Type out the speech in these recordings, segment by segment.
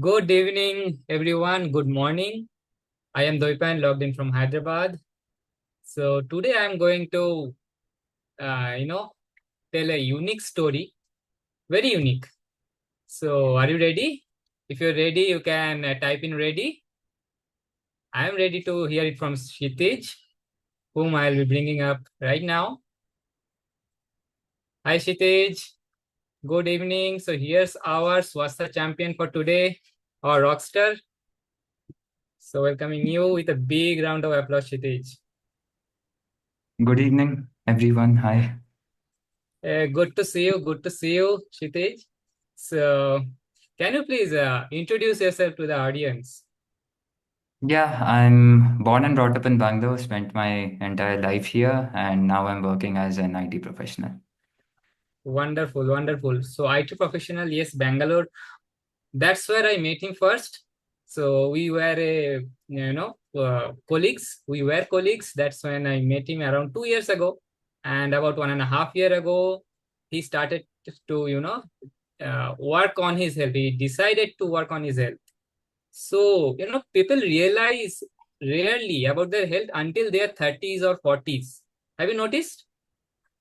Good evening, everyone. Good morning. I am Doipan, logged in from Hyderabad. So today I am going to, uh, you know, tell a unique story, very unique. So are you ready? If you're ready, you can type in ready. I am ready to hear it from Kshitij, whom I'll be bringing up right now. Hi, Kshitij. Good evening. So here's our Swasthya champion for today, our rockstar. So welcoming you with a big round of applause, Kshitij. Good evening, everyone. Hi. Good to see you. Good to see you, Kshitij. So, can you please introduce yourself to the audience? Yeah, I'm born and brought up in Bangalore, spent my entire life here, and now I'm working as an IT professional. Wonderful, wonderful. So, IT professional, yes, Bangalore. That's where I met him first. So, we were colleagues. We were colleagues. That's when I met him around 2 years ago, and about 1.5 year ago, he started to work on his health. He decided to work on his health. So, people realize rarely about their health until their 30s or 40s. Have you noticed?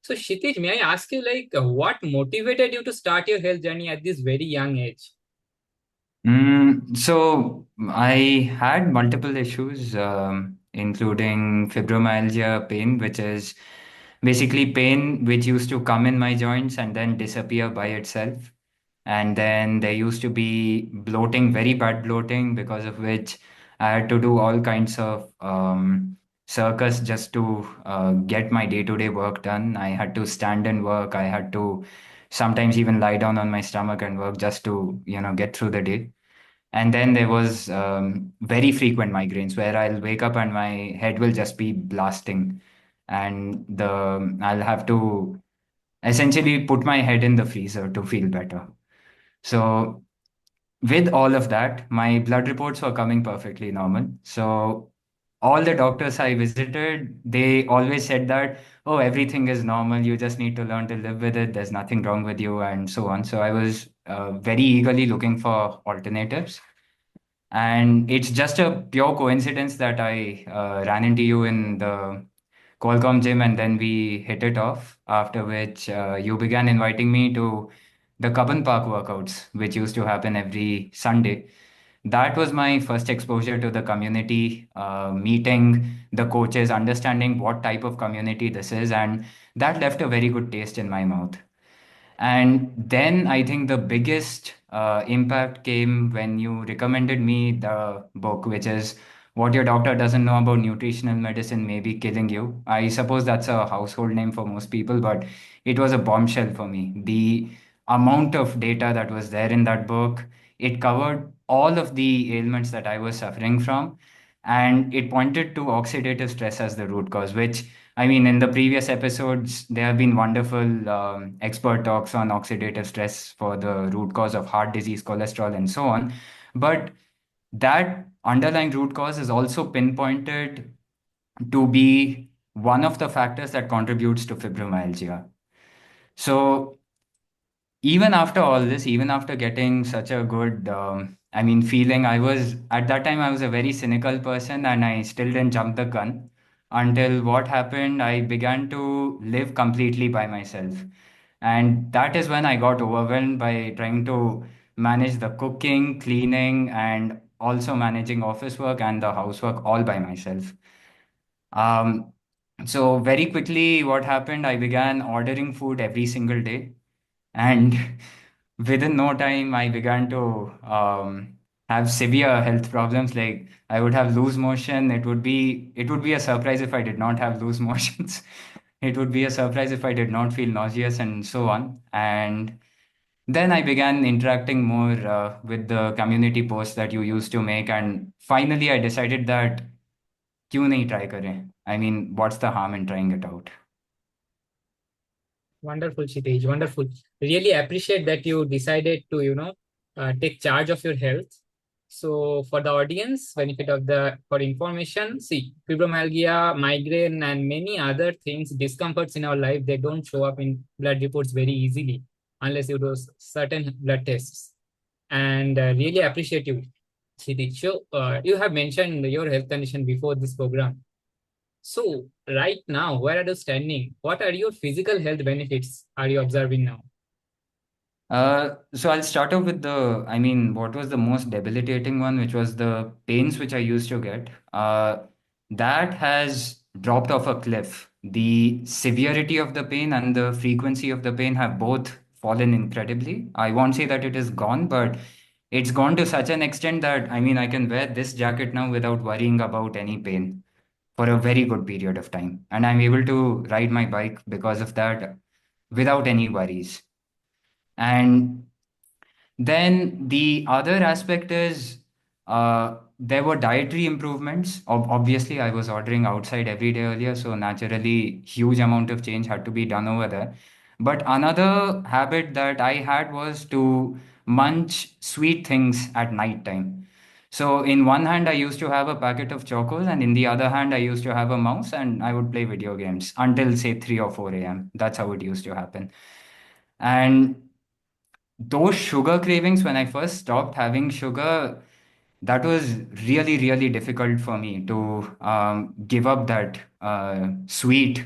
So, Kshitij, may I ask you, what motivated you to start your health journey at this very young age? So I had multiple issues, including fibromyalgia pain, which is basically pain which used to come in my joints and then disappear by itself. And then there used to be bloating, very bad bloating, because of which I had to do all kinds of circus just to get my day-to-day work done. I had to stand and work. I had to sometimes even lie down on my stomach and work just to, get through the day. And then there was very frequent migraines where I'll wake up and my head will just be blasting, and the I'll have to essentially put my head in the freezer to feel better. So with all of that, my blood reports were coming perfectly normal. So all the doctors I visited, they always said that, oh, everything is normal. You just need to learn to live with it. There's nothing wrong with you, and so on. So I was very eagerly looking for alternatives. And it's just a pure coincidence that I ran into you in the Qualcomm gym, and then we hit it off. After which, you began inviting me to the Cubbon Park workouts, which used to happen every Sunday. That was my first exposure to the community, meeting the coaches, understanding what type of community this is, and that left a very good taste in my mouth. And then I think the biggest impact came when you recommended me the book, which is What Your Doctor Doesn't Know About Nutritional Medicine May Be Killing You. I suppose that's a household name for most people, but it was a bombshell for me. The amount of data that was there in that book, it covered all of the ailments that I was suffering from, and it pointed to oxidative stress as the root cause, which I mean, in the previous episodes, there have been wonderful expert talks on oxidative stress for the root cause of heart disease, cholesterol, and so on. But that underlying root cause is also pinpointed to be one of the factors that contributes to fibromyalgia. So even after all this, even after getting such a good, feeling, I was at that time, I was a very cynical person and I still didn't jump the gun until what happened. I began to live completely by myself. And that is when I got overwhelmed by trying to manage the cooking, cleaning, and also managing office work and the housework all by myself. Um, so very quickly, what happened, I began ordering food every single day. And within no time, I began to have severe health problems. Like I would have loose motion. It would be a surprise if I did not have loose motions. It would be a surprise if I did not feel nauseous and so on. And then I began interacting more with the community posts that you used to make. And finally, I decided that क्यों नहीं try करें? I mean, what's the harm in trying it out? Wonderful, Kshitij. Wonderful. Really appreciate that you decided to, take charge of your health. So, for the audience, benefit of the for information, see, fibromyalgia, migraine, and many other things, discomforts in our life, they don't show up in blood reports very easily unless you do certain blood tests. and really appreciate you, Kshitij. So, you have mentioned your health condition before this program. So, right now, where are you standing? What are your physical health benefits are you observing now? So I'll start off with I mean, what was the most debilitating one, which was the pains which I used to get. That has dropped off a cliff. The severity of the pain and the frequency of the pain have both fallen incredibly. I won't say that it is gone, but it's gone to such an extent that, I mean, I can wear this jacket now without worrying about any pain for a very good period of time. And I'm able to ride my bike because of that without any worries. And then the other aspect is there were dietary improvements. Obviously, I was ordering outside every day earlier, so naturally, huge amount of change had to be done over there. But another habit that I had was to munch sweet things at night time. So in one hand, I used to have a packet of chocos, and in the other hand, I used to have a mouse, and I would play video games until say 3 or 4 a.m. That's how it used to happen. And those sugar cravings, when I first stopped having sugar, that was really, really difficult for me to give up that sweet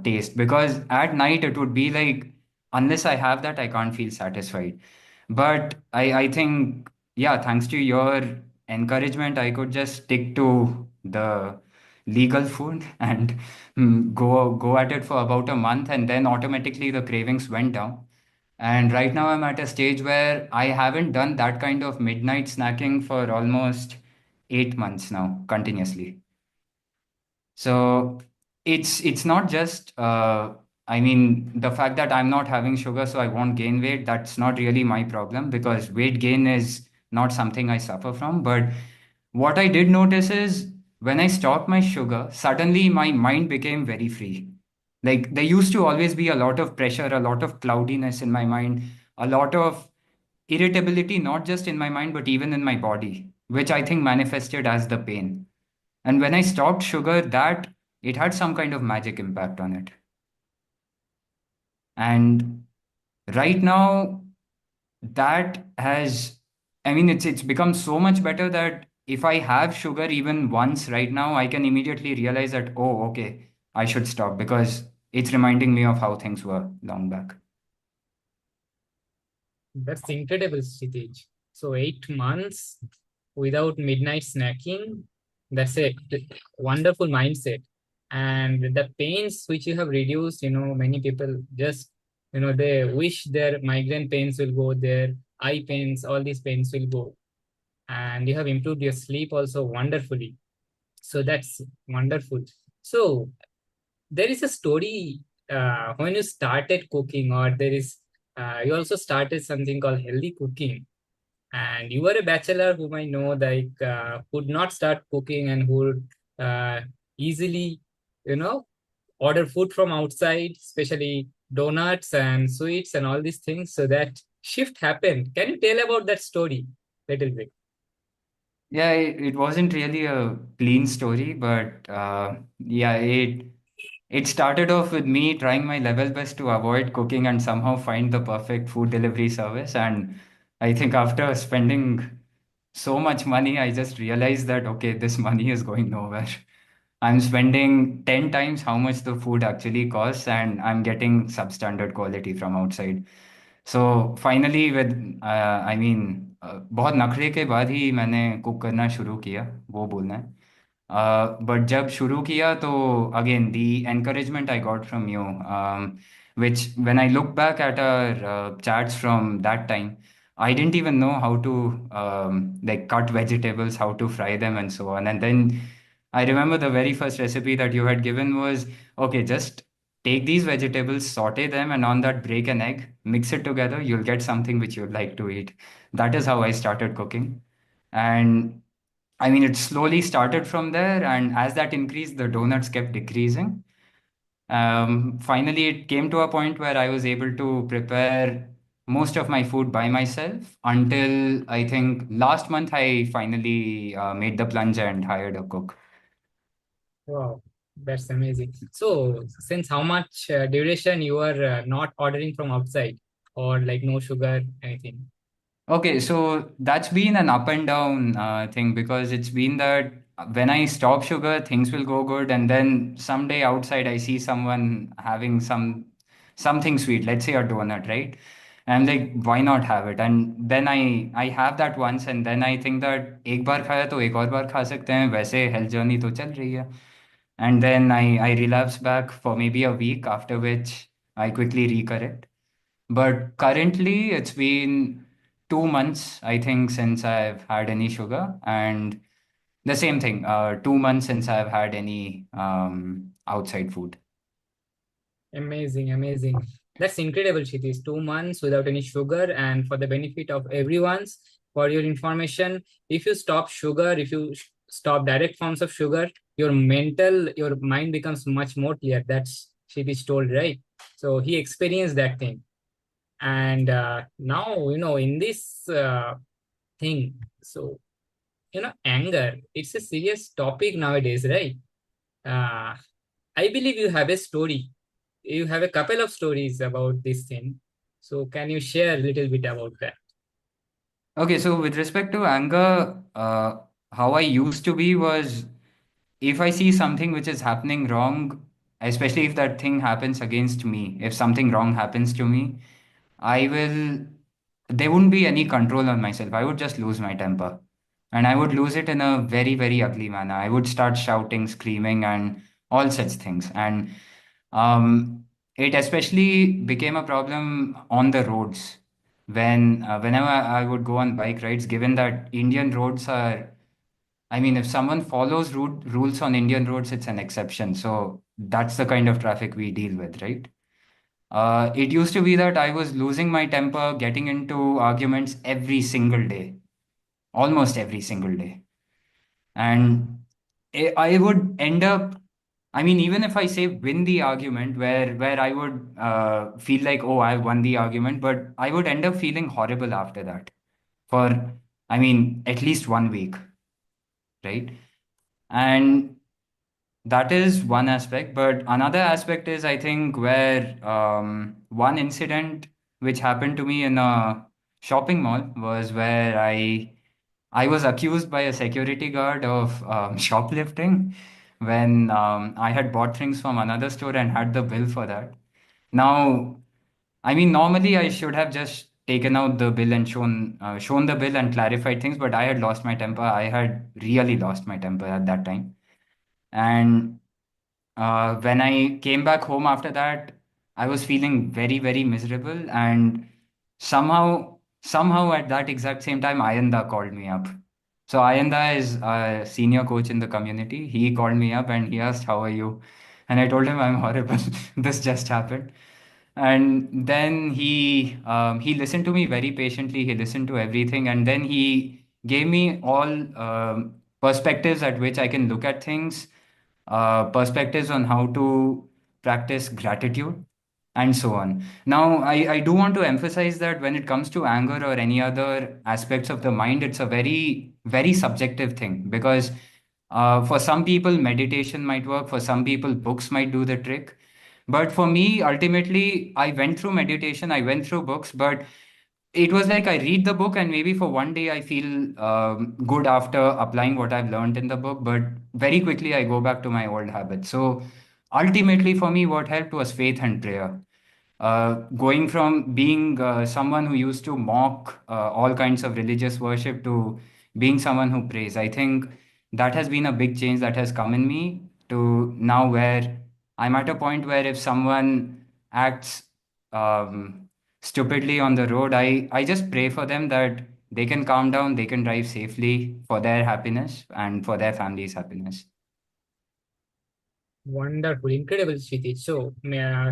taste, because at night it would be like, unless I have that, I can't feel satisfied. But I think, yeah, thanks to your encouragement, I could just stick to the legal food and go at it for about a month, and then automatically the cravings went down. And right now, I'm at a stage where I haven't done that kind of midnight snacking for almost 8 months now, continuously. So it's not just I mean, the fact that I'm not having sugar so I won't gain weight, that's not really my problem, because weight gain is not something I suffer from. But what I did notice is when I stopped my sugar, suddenly my mind became very free. Like there used to always be a lot of pressure, a lot of cloudiness in my mind, a lot of irritability, not just in my mind, but even in my body, which I think manifested as the pain. And when I stopped sugar, that it had some kind of magic impact on it. And right now, that has, I mean, it's become so much better that if I have sugar even once right now, I can immediately realize that, oh, okay, I should stop, because it's reminding me of how things were long back. That's incredible, Kshitij. So 8 months without midnight snacking, that's a wonderful mindset. And the pains which you have reduced, many people just, they wish their migraine pains will go, their eye pains, all these pains will go. And you have improved your sleep also wonderfully. So that's wonderful. So there is a story when you started cooking, or there is you also started something called healthy cooking, and you were a bachelor whom I know, like could not start cooking and who would easily, you know, order food from outside, especially donuts and sweets and all these things. So that shift happened. Can you tell about that story little bit? Yeah, it wasn't really a clean story, but yeah, it started off with me trying my level best to avoid cooking and somehow find the perfect food delivery service. And I think after spending so much money, I just realized that, okay, this money is going nowhere. I'm spending 10 times how much the food actually costs, and I'm getting substandard quality from outside. So finally, with I mean, बहुत नखरे के बाद ही मैंने cook करना शुरू किया, वो बोलना है. But जब शुरू किया तो again the encouragement I got from you, which when I look back at our chats from that time, I didn't even know how to like cut vegetables, how to fry them, and so on. And then I remember the very first recipe that you had given was, okay, just take these vegetables, saute them, and on that break an egg, mix it together, you'll get something which you'd like to eat. That is how I started cooking. And I mean, it slowly started from there, and as that increased, the donuts kept decreasing. Finally, it came to a point where I was able to prepare most of my food by myself until I think last month I finally made the plunge and hired a cook. Wow, that's amazing. So, since how much duration you are not ordering from outside, or like no sugar, anything? Okay, so that's been an up and down thing because it's been that when I stop sugar, things will go good, and then someday outside I see someone having something sweet, let's say a donut, right? And I'm like, why not have it? And then I have that once, and then I think that एक बार खाया तो एक और बार खा सकते हैं, वैसे health journey तो चल रही है. And then I relapse back for maybe a week, after which I quickly recorrect. But currently, it's been 2 months, I think, since I've had any sugar, and the same thing, 2 months since I've had any outside food. Amazing, amazing. That's incredible, Kshitij. 2 months without any sugar, and for the benefit of everyone's, for your information, if you stop sugar, if you stop direct forms of sugar, your mind becomes much more clear. That's Kshitij told, right? So he experienced that thing. And now, in this thing, so, anger, it's a serious topic nowadays, right? Uh, I believe you have a story. You have a couple of stories about this thing. So can you share a little bit about that? Okay, so with respect to anger, how I used to be was if I see something which is happening wrong, especially if that thing happens against me, if something wrong happens to me, I will, there wouldn't be any control on myself. I would just lose my temper. And I would lose it in a very, very ugly manner. I would start shouting, screaming, and all such things. And um, it especially became a problem on the roads whenever I would go on bike rides, given that Indian roads are, I mean, if someone follows rules on Indian roads, it's an exception. So that's the kind of traffic we deal with, right? It used to be that I was losing my temper, getting into arguments every single day, almost every single day. And I would end up, I mean, even if I say win the argument, where I would feel like, oh, I won the argument, but I would end up feeling horrible after that for, I mean, at least 1 week, right? And that is one aspect, but another aspect is, I think, where one incident which happened to me in a shopping mall was where I was accused by a security guard of shoplifting when I had bought things from another store and had the bill for that. Now, I mean, normally I should have just taken out the bill and shown the bill and clarified things, but I had lost my temper. I had really lost my temper at that time. And when I came back home after that, I was feeling very, very miserable. And somehow at that exact same time, Ayanda called me up. So Ayanda is a senior coach in the community. He called me up and he asked, "How are you?" And I told him, "I'm horrible. This just happened." And then he listened to me very patiently. He listened to everything, and then he gave me all perspectives at which I can look at things, perspectives on how to practice gratitude, and so on. Now, I do want to emphasize that when it comes to anger or any other aspects of the mind, it's a very, very subjective thing because for some people, meditation might work, for some people, books might do the trick. But for me, ultimately, I went through meditation, I went through books, but it was like I read the book and maybe for one day I feel good after applying what I've learned in the book, but very quickly I go back to my old habits. So ultimately, for me, what helped was faith and prayer. Going from being someone who used to mock all kinds of religious worship to being someone who prays. I think that has been a big change that has come in me to now where I'm at a point where if someone acts stupidly on the road, I just pray for them that they can calm down, they can drive safely for their happiness and for their family's happiness. Wonderful, incredible, Kshitij. So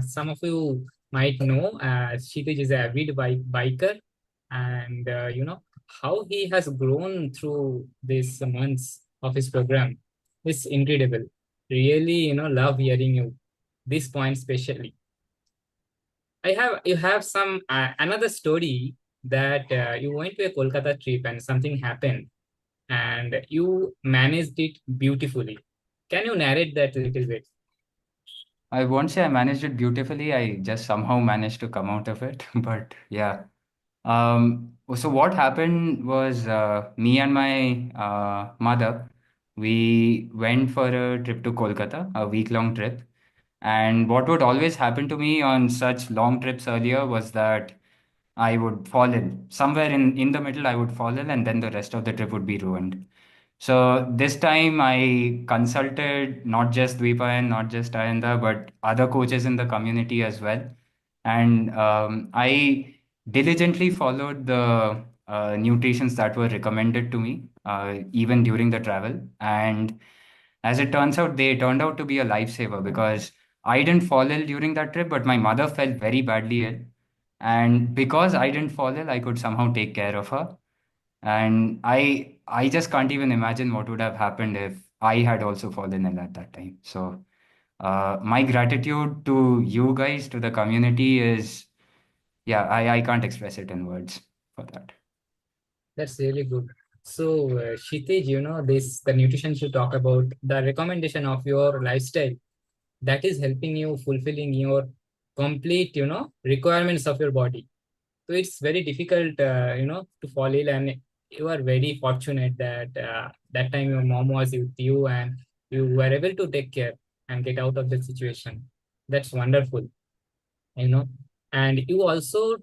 some of you might know Kshitij is an avid biker, and how he has grown through these months of his program. It's incredible. Really, love hearing you. This point especially. You have some another story that you went to a Kolkata trip and something happened and you managed it beautifully. Can you narrate that a little bit? I won't say I managed it beautifully. I just somehow managed to come out of it. But yeah. So what happened was me and my mother, we went for a trip to Kolkata, a week-long trip. And what would always happen to me on such long trips earlier was that I would fall in. Somewhere in the middle, I would fall in, and then the rest of the trip would be ruined. So this time I consulted not just Dvipa and not just Ayanda, but other coaches in the community as well. And I diligently followed the nutritions that were recommended to me, even during the travel. And as it turns out, they turned out to be a lifesaver because I didn't fall ill during that trip, but my mother fell very badly ill. And because I didn't fall ill, I could somehow take care of her. And I just can't even imagine what would have happened if I had also fallen ill at that time. So my gratitude to you guys, to the community is, yeah, I can't express it in words for that. That's really good. So, Kshitij, this the nutrition you talk about, the recommendation of your lifestyle that is helping you fulfilling your complete, requirements of your body. So it's very difficult, to fall ill, and you are very fortunate that that time your mom was with you and you were able to take care and get out of the situation. That's wonderful, you know. And you also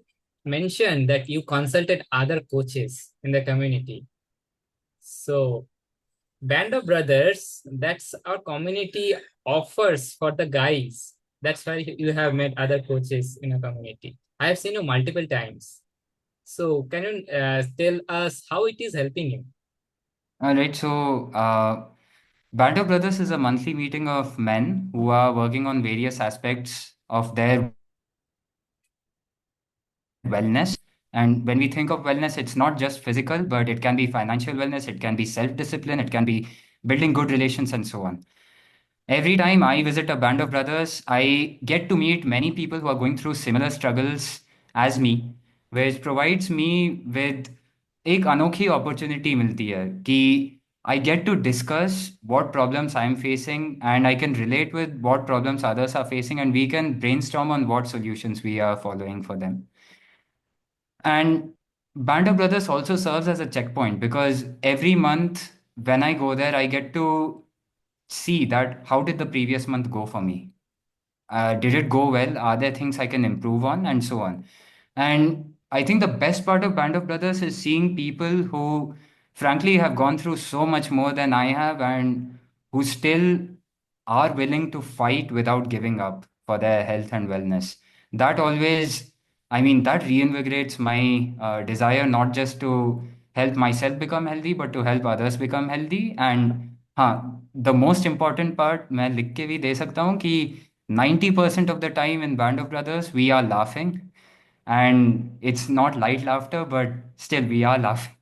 mentioned that you consulted other coaches in the community. So Band of Brothers, that's our community offers for the guys. That's why you have met other coaches in a community. I have seen you multiple times. So can you tell us how it is helping you? All right, so Banter Brothers is a monthly meeting of men who are working on various aspects of their wellness. And when we think of wellness, it's not just physical, but it can be financial wellness, it can be self discipline, it can be building good relations, and so on. Every time I visit a band of brothers, I get to meet many people who are going through similar struggles as me, which provides me with एक अनोखी opportunity मिलती है कि I get to discuss what problems I'm facing and I can relate with what problems others are facing and we can brainstorm on what solutions we are following for them. And Band of Brothers also serves as a checkpoint because every month when I go there, I get to see that how did the previous month go for me? Did it go well? Are there things I can improve on? And so on. And I think the best part of Band of Brothers is seeing people who, frankly, have gone through so much more than I have and who still are willing to fight without giving up for their health and wellness. That always, I mean, that reinvigorates my desire not just to help myself become healthy, but to help others become healthy. And हाँ, the most important part मैं लिख के भी दे सकता हूँ कि 90% of the time in Band of Brothers, we are laughing. And it's not light laughter, but still we are laughing.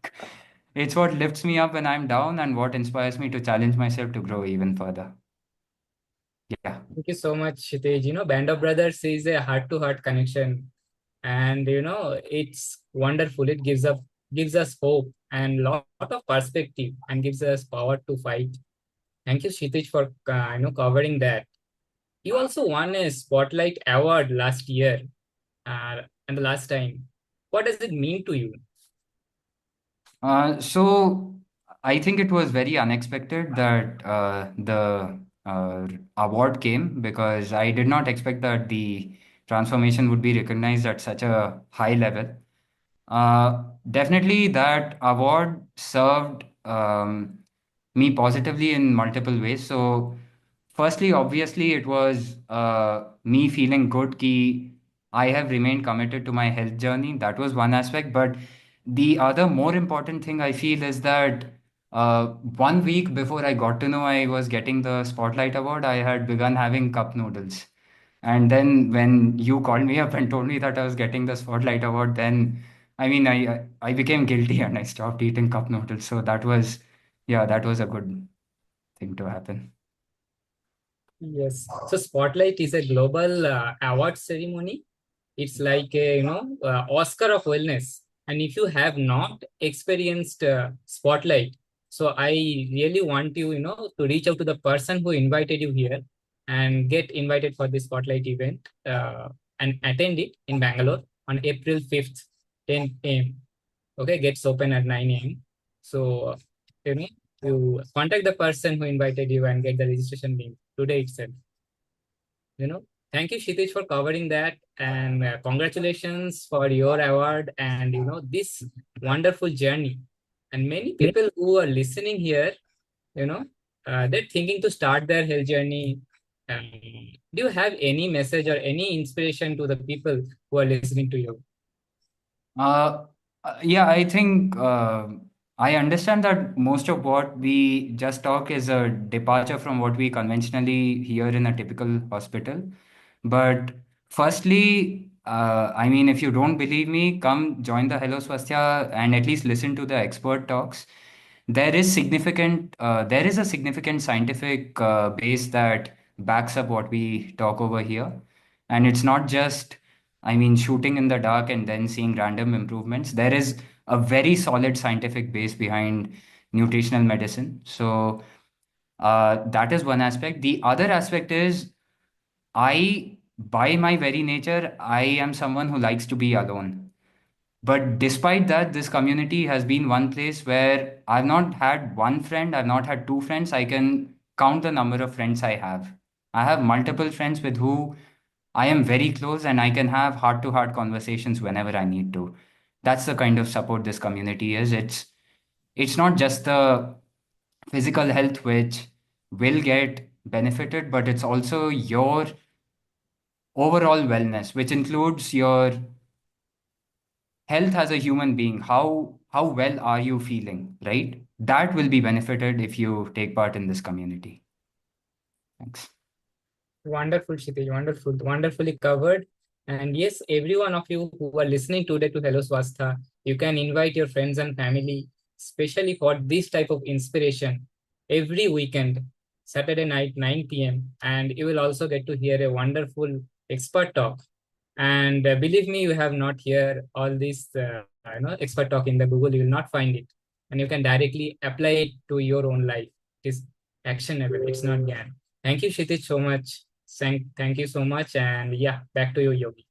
It's what lifts me up when I'm down and what inspires me to challenge myself to grow even further. Yeah. Thank you so much, Kshitij. Band of Brothers is a heart-to-heart connection, and it's wonderful. It gives us hope and lot of perspective, and gives us power to fight. Thank you, Kshitij, for covering that. You also won a Spotlight Award last year, and the last time. What does it mean to you? So I think it was very unexpected that the award came because I did not expect that the transformation would be recognized at such a high level. Definitely, that award served me positively in multiple ways. So, firstly, obviously, it was me feeling good ki I have remained committed to my health journey. That was one aspect. But the other more important thing I feel is that 1 week before I got to know I was getting the Spotlight Award, I had begun having cup noodles. And then when you called me up and told me that I was getting the Spotlight Award, then I mean, I became guilty and I stopped eating cup noodles. So that was, yeah, that was a good thing to happen. Yes. So Spotlight is a global award ceremony. It's like a Oscar of wellness. And if you have not experienced Spotlight, so I really want you, to reach out to the person who invited you here and get invited for the Spotlight event and attend it in Bangalore on April 5th, 10 a.m. Okay, gets open at 9 a.m. So, you know, you contact the person who invited you and get the registration link today itself. You know, thank you, Kshitij, for covering that. And congratulations for your award and, this wonderful journey. And many people who are listening here, you know, they're thinking to start their health journey. Um, do you have any message or any inspiration to the people who are listening to you? Uh, yeah, I think I understand that most of what we just talk is a departure from what we conventionally hear in a typical hospital. But firstly, I mean, if you don't believe me, come join the Hello Swasthya and at least listen to the expert talks. There is a significant scientific base that backs up what we talk over here. And it's not just, I mean, shooting in the dark and then seeing random improvements. There is a very solid scientific base behind nutritional medicine. So that is one aspect. The other aspect is by my very nature, I am someone who likes to be alone. But despite that, this community has been one place where I've not had one friend, I've not had two friends. I can count the number of friends I have. I have multiple friends with who I am very close and I can have heart to heart conversations whenever I need to. That's the kind of support this community is. It's not just the physical health which will get benefited, but it's also your overall wellness, which includes your health as a human being. How well are you feeling, right? That will be benefited if you take part in this community. Thanks. Wonderful, Kshitij. Wonderful. Wonderfully covered. And yes, every one of you who are listening today to Hello Swastha, you can invite your friends and family, especially for this type of inspiration, every weekend, Saturday night, 9 p.m. And you will also get to hear a wonderful expert talk. And believe me, you have not heard all this, expert talk in the Google. You will not find it, and you can directly apply it to your own life. It is actionable. It's not GAN. Thank you, Kshitij, so much. Thank you so much. And yeah, back to you, Yogi.